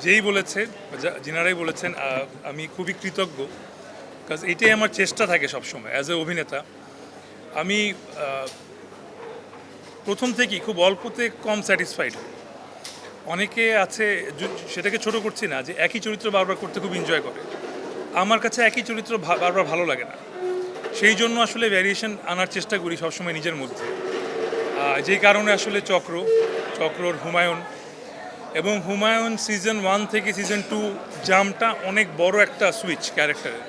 যেই বলেছে যিনারাই বলেছেন আমি খুবই কৃতজ্ঞ, কাজ এটাই আমার চেষ্টা থাকে সবসময় অ্যাজ এ অভিনেতা। আমি প্রথম থেকেই খুব অল্পতে কম স্যাটিসফাইড। অনেকে আছে, সেটাকে ছোট করছি না, যে একই চরিত্র বারবার করতে খুব এনজয় করে। আমার কাছে একই চরিত্র বারবার ভালো লাগে না, সেই জন্য আসলে ভ্যারিয়েশন আনার চেষ্টা করি সবসময় নিজের মধ্যে। যেই কারণে আসলে চক্রর হুমায়ুন এবং হুমায়ুন সিজন 1 থেকে সিজন 2 জামটা অনেক বড় একটা সুইচ ক্যারেক্টারের।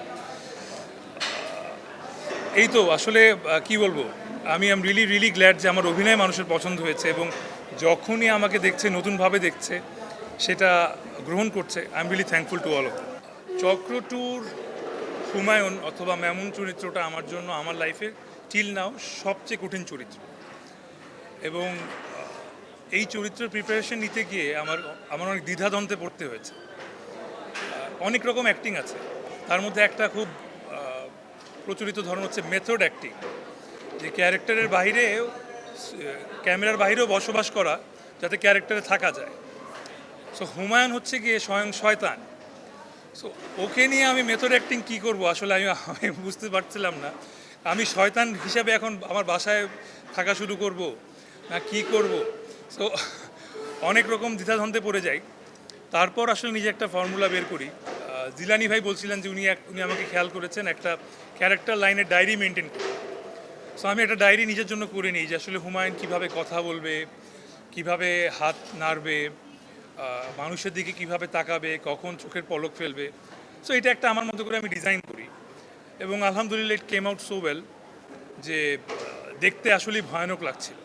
এই তো আসলে কি বলবো, আমি রিয়েলি গ্ল্যাড যে আমার অভিনয় মানুষের পছন্দ হয়েছে এবং যখনই আমাকে দেখছে নতুনভাবে দেখছে, সেটা গ্রহণ করছে। I am really thankful to all of. চক্র টুর হুমায়ুন অথবা মামুন চরিত্রটা আমার জন্য আমার লাইফের টিল নাও সবচেয়ে কঠিন চরিত্র, এবং এই চরিত্রের প্রিপারেশন নিতে গিয়ে আমার অনেক দ্বিধাদ্বন্দ্বে পড়তে হয়েছে। অনেক রকম অ্যাক্টিং আছে, তার মধ্যে একটা খুব প্রচলিত ধরন হচ্ছে মেথড অ্যাক্টিং, যে ক্যারেক্টারের বাইরে ক্যামেরার বাইরেও বসবাস করা যাতে ক্যারেক্টারে থাকা যায়। সো হুমায়ুন হচ্ছে গিয়ে স্বয়ং শয়তান। সো ওকে নিয়ে আমি মেথড অ্যাক্টিং কী করবো আসলে আমি বুঝতে পারছিলাম না। আমি শয়তান হিসাবে এখন আমার বাসায় থাকা শুরু করব না কি করব। সো অনেক রকম দ্বিধাদ্বন্দ্বে পড়ে যাই। তারপর আসলে নিজে একটা ফর্মুলা বের করি। জিলানি ভাই বলছিলেন যে উনি আমাকে খেয়াল করেছেন একটা ক্যারেক্টার লাইনের ডায়েরি মেনটেন করি। সো আমি একটা ডায়েরি নিজের জন্য করে নিই যে আসলে হুমায়ুন কীভাবে কথা বলবে, কিভাবে হাত নাড়বে, মানুষের দিকে কিভাবে তাকাবে, কখন চোখের পলক ফেলবে। সো এটা একটা আমার মতো করে আমি ডিজাইন করি, এবং আলহামদুলিল্লাহ ইট কেম আউট সো ওয়েল যে দেখতে আসলেই ভয়ানক লাগছিল।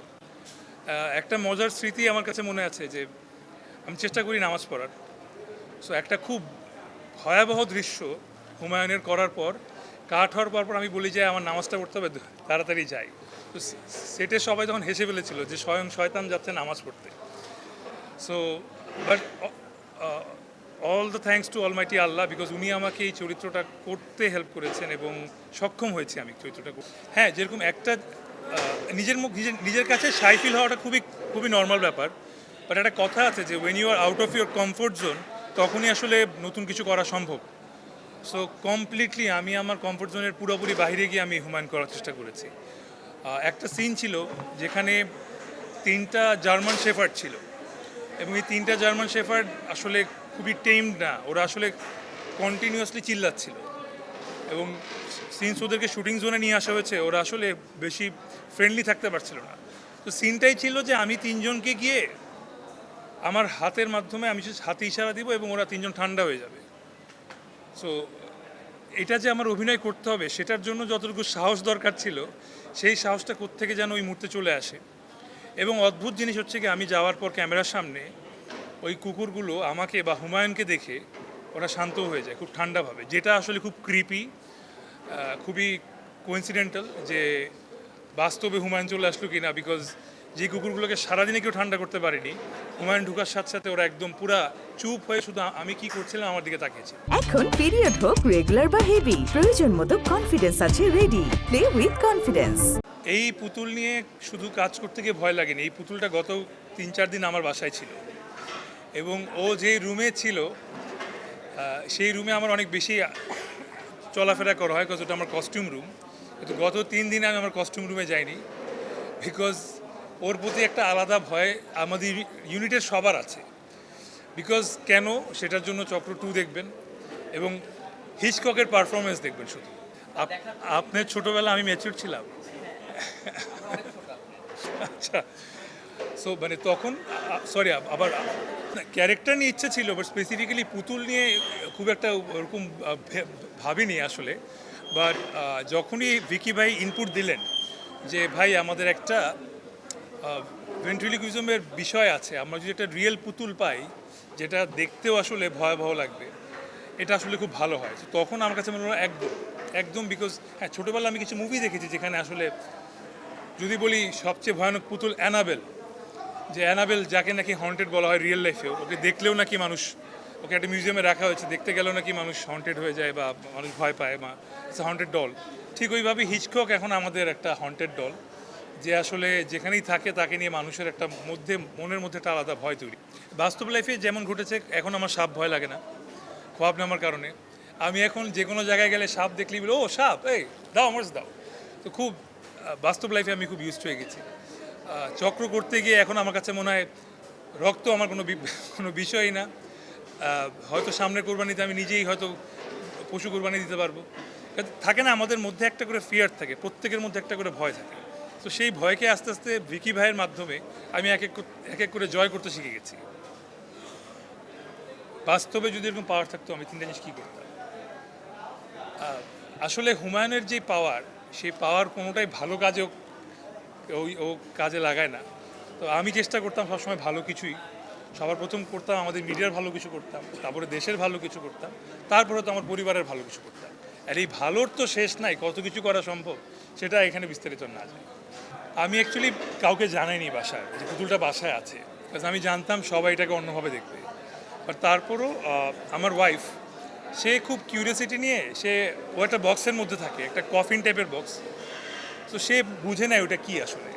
একটা মজার স্মৃতি আমার কাছে মনে আছে যে আমি চেষ্টা করি নামাজ পড়ার। সো একটা খুব ভয়াবহ দৃশ্য হুমায়ুনের করার পর কাট হওয়ার পর আমি বলি যে আমার নামাজটা পড়তে হবে, তাড়াতাড়ি যাই। তো সেটে সবাই তখন হেসে ফেলেছিল যে স্বয়ং শয়তান যাচ্ছে নামাজ পড়তে। So but all the thanks to Almighty Allah, because উনি আমাকে এই চরিত্রটা করতে হেল্প করেছেন এবং সক্ষম হয়েছি আমি চরিত্রটা করতে। হ্যাঁ, যেরকম একটা নিজের কাছে শাই ফিল হওয়াটা খুবই নর্মাল ব্যাপার, বাট একটা কথা আছে যে when you are out of your comfort zone, তখনই আসলে নতুন কিছু করা সম্ভব। সো কমপ্লিটলি আমি আমার কমফোর্ট জোনের পুরোপুরি বাইরে গিয়ে আমি হুমায়ুন করার চেষ্টা করেছি। একটা সিন ছিল যেখানে 3টা জার্মান শেফার্ড ছিল, এবং এই 3টা জার্মান শেফার্ড আসলে খুবই টেমড না, ওরা আসলে কন্টিনিউয়াসলি চিল্লাচ্ছিল, এবং সিন্স ওদেরকে শুটিং জোনে নিয়ে আসা হয়েছে, ওরা আসলে বেশি ফ্রেন্ডলি থাকতে পারছিল না। তো সিনটাই ছিল যে আমি 3জনকে গিয়ে আমার হাতের মাধ্যমে আমি হাতে ইশারা দিব এবং ওরা 3জন ঠান্ডা হয়ে যাবে। সো এটা যে আমার অভিনয় করতে হবে, সেটার জন্য যতটুকু সাহস দরকার ছিল, সেই সাহসটা কোত্থেকে যেন ওই মুহূর্তে চলে আসে। এবং অদ্ভুত জিনিস হচ্ছে কি, আমি যাওয়ার পর ক্যামেরার সামনে ওই কুকুরগুলো আমাকে বা হুমায়ুনকে দেখে ওরা শান্ত হয়ে যায় খুব ঠান্ডাভাবে, যেটা আসলে খুব ক্রিপি, খুবই কোইন্সিডেন্টাল যে বাস্তবে হুমায়ুন চলে আসলো কি না। বিকজ যে কুকুরগুলোকে সারাদিনে কেউ ঠান্ডা করতে পারেনি, হুমায়ুন ঢুকার সাথে সাথে ওরা একদম পুরা চুপ হয়ে শুধু আমি কি করছিলাম আমার দিকে তাকিয়েছে। এখন পিরিয়ড হোক রেগুলার বা হেভি, প্রয়োজন মতো কনফিডেন্স আছে রেডি। Play with confidence. এই পুতুল নিয়ে শুধু কাজ করতে গিয়ে ভয় লাগেনি, এই পুতুলটা গত 3-4 দিন আমার বাসায় ছিল, এবং ও যেই রুমে ছিল সেই রুমে আমার অনেক বেশি চলাফেরা করা হয়, বিকজ ওটা আমার কস্টিউম রুম। কিন্তু গত 3 দিনে আমি আমার কস্টিউম রুমে যাইনি, বিকজ ওর প্রতি একটা আলাদা ভয় আমাদের ইউনিটের সবার আছে। বিকজ কেন, সেটার জন্য চক্র 2 দেখবেন এবং হিচককের পারফরমেন্স দেখবেন শুধু। আপনার ছোটোবেলা আমি ম্যাচিউর ছিলাম। আচ্ছা, সো মানে তখন সরি, আবার ক্যারেক্টার নিয়ে ইচ্ছে ছিল, বাট স্পেসিফিক্যালি পুতুল নিয়ে খুব একটা ওরকম ভাবিনি আসলে। বাট যখনই ভিকি ভাই ইনপুট দিলেন যে ভাই আমাদের একটা ভেন্ট্রিলিকুইজমের বিষয় আছে, আমরা যদি একটা রিয়েল পুতুল পাই যেটা দেখতেও আসলে ভয়াবহ লাগবে, এটা আসলে খুব ভালো হয়। তো তখন আমার কাছে মনে হলো একদম বিকজ হ্যাঁ, ছোটোবেলা আমি কিছু মুভি দেখেছি যেখানে আসলে যদি বলি সবচেয়ে ভয়ানক পুতুল অ্যানাবেল, যে অ্যানাবেল যাকে নাকি হন্টেড বলা হয় রিয়েল লাইফেও, ওকে দেখলেও নাকি মানুষ, ওকে একটা মিউজিয়ামে রাখা হয়েছে, দেখতে গেলেও নাকি মানুষ হন্টেড হয়ে যায় বা মানুষ ভয় পায়, বা ইটস হন্টেড ডল। ঠিক ওইভাবে হিচকক এখন আমাদের একটা হন্টেড ডল, যে আসলে যেখানেই থাকে তাকে নিয়ে মানুষের একটা মনের মধ্যে একটা আলাদা ভয় তৈরি। বাস্তব লাইফে যেমন ঘটেছে, এখন আমার সাপ ভয় লাগে না খোয়াব নামার কারণে। আমি এখন যে কোনো জায়গায় গেলে সাপ দেখলেই বলি, ও সাপ, এই দাও আমার দাও। তো খুব বাস্তব লাইফে আমি খুব ইউজড হয়ে গেছি। চক্র করতে গিয়ে এখন আমার কাছে মনে হয় রক্ত আমার কোনো বিষয়ই না। হয়তো সামনের কোরবানিতে আমি নিজেই হয়তো পশু কোরবানি দিতে পারবো। থাকে না আমাদের মধ্যে একটা করে ফিয়ার থাকে, প্রত্যেকের মধ্যে একটা করে ভয় থাকে। তো সেই ভয়কে আস্তে আস্তে ভিকি ভাইয়ের মাধ্যমে আমি এক এক করে জয় করতে শিখে গেছি। বাস্তবে যদি এরকম পাওয়ার থাকতো আমি 3টা জিনিস কী করতাম। আসলে হুমায়ুনের যে পাওয়ার, সেই পাওয়ার কোনোটাই ভালো কাজে ও কাজে লাগায় না। তো আমি চেষ্টা করতাম সবসময় ভালো কিছুই। সবার প্রথম করতাম আমাদের মিডিয়ার ভালো কিছু করতাম, তারপরে দেশের ভালো কিছু করতাম, তারপরে তো আমার পরিবারের ভালো কিছু করতাম। আর এই ভালোর তো শেষ নাই, কত কিছু করা সম্ভব সেটা এখানে বিস্তারিত না যায়। আমি অ্যাকচুয়ালি কাউকে জানাইনি বাসায় যে পুতুলটা বাসায় আছে, বিকজ আমি জানতাম সবাই এটাকে অন্যভাবে দেখবে। বাট তারপরও আমার ওয়াইফ, সে খুব কিউরিয়াসিটি নিয়ে ও একটা বক্সের মধ্যে থাকে, একটা কফিন টাইপের বক্স। তো সে বুঝে নেয় ওটা কী আসলে।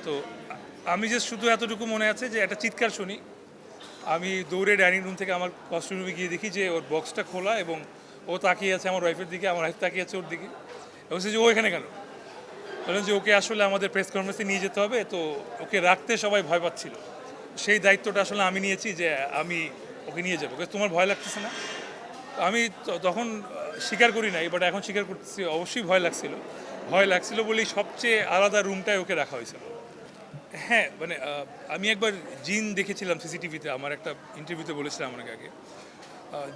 তো আমি যে শুধু এতটুকু মনে আছে যে একটা চিৎকার শুনি, আমি দৌড়ে ডাইনিং রুম থেকে আমার কস্টিউম রুমে গিয়ে দেখি যে ওর বক্সটা খোলা এবং ও তাকিয়ে আছে আমার ওয়াইফের দিকে, আমার ওয়াইফ তাকিয়ে আছে ওর দিকে। এবং সে যে ও এখানে কেন, বললেন যে ওকে আসলে আমাদের প্রেস কনফারেন্সে নিয়ে যেতে হবে, তো ওকে রাখতে সবাই ভয় পাচ্ছিল। সেই দায়িত্বটা আসলে আমি নিয়েছি যে আমি ওকে নিয়ে যাবো। তোমার ভয় লাগতেছে না? আমি তখন স্বীকার করি নাই, বাট এখন স্বীকার করতেছি অবশ্যই ভয় লাগছিল বলেই সবচেয়ে আলাদা রুমটায় ওকে রাখা হয়েছিল। হ্যাঁ, মানে আমি একবার জিন দেখেছিলাম সিসিটিভিতে, আমার একটা ইন্টারভিউতে বলেছিলাম অনেক আগে।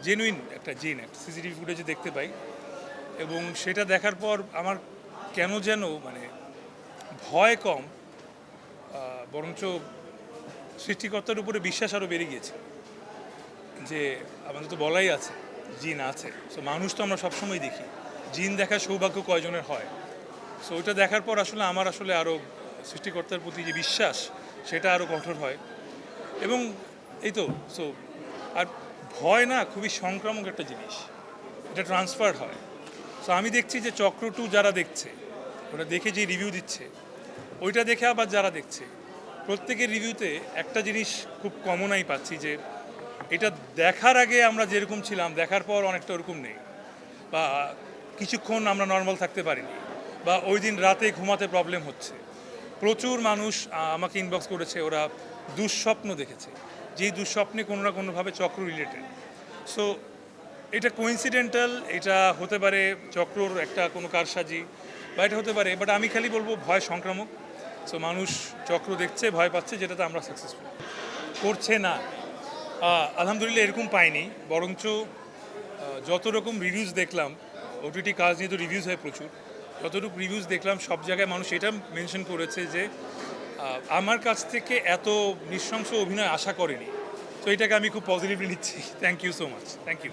জেনুইন একটা জিন, একটা সিসিটিভি ফুটেজে দেখতে পাই, এবং সেটা দেখার পর আমার কেন যেন মানে ভয় কম, বরঞ্চ সৃষ্টিকর্তার উপরে বিশ্বাস আরও বেড়ে গিয়েছে। যে আমাদের তো বলাই আছে জিন আছে, সো মানুষ তো আমরা সবসময় দেখি, জিন দেখার সৌভাগ্য কয়জনের হয়। সো ওইটা দেখার পর আসলে আমার আসলে আরও সৃষ্টিকর্তার প্রতি যে বিশ্বাস সেটা আরও কঠোর হয়। এবং এই তো সো আর ভয় না খুবই সংক্রামক একটা জিনিস, এটা ট্রান্সফার হয়। সো আমি দেখছি যে চক্র 2 যারা দেখছে, ওরা দেখে যে রিভিউ দিচ্ছে, ওইটা দেখে আবার যারা দেখছে, প্রত্যেকের রিভিউতে একটা জিনিস খুব কমনই পাচ্ছি, যে এটা দেখার আগে আমরা যেরকম ছিলাম, দেখার পর অনেকটা ওরকম নেই, বা কিছুক্ষণ আমরা নর্মাল থাকতে পারিনি, বা ওই দিন রাতে ঘুমাতে প্রবলেম হচ্ছে। প্রচুর মানুষ আমাকে ইনবক্স করেছে, ওরা দুঃস্বপ্ন দেখেছে, যেই দুঃস্বপ্নে কোনো না কোনোভাবে চক্র রিলেটেড। সো এটা কোইন্সিডেন্টাল, এটা হতে পারে চক্রর একটা কোনো কারসাজি, বা এটা হতে পারে, বাট আমি খালি বলবো ভয় সংক্রামক। সো মানুষ চক্র দেখছে, ভয় পাচ্ছে, যেটাতে আমরা সাকসেসফুল করছে না। আলহামদুলিল্লাহ এরকম পাইনি, বরঞ্চ যত রকম রিভিউজ দেখলাম, ওটিটি কাজ নিয়ে তো রিভিউজ হয় প্রচুর, যতটুকু রিভিউজ দেখলাম সব জায়গায় মানুষ এটা মেনশন করেছে যে আমার কাছ থেকে এত নৃশংস অভিনয় আশা করেনি। তো এটাকে আমি খুব পজিটিভলি নিচ্ছি। Thank you so much, thank you.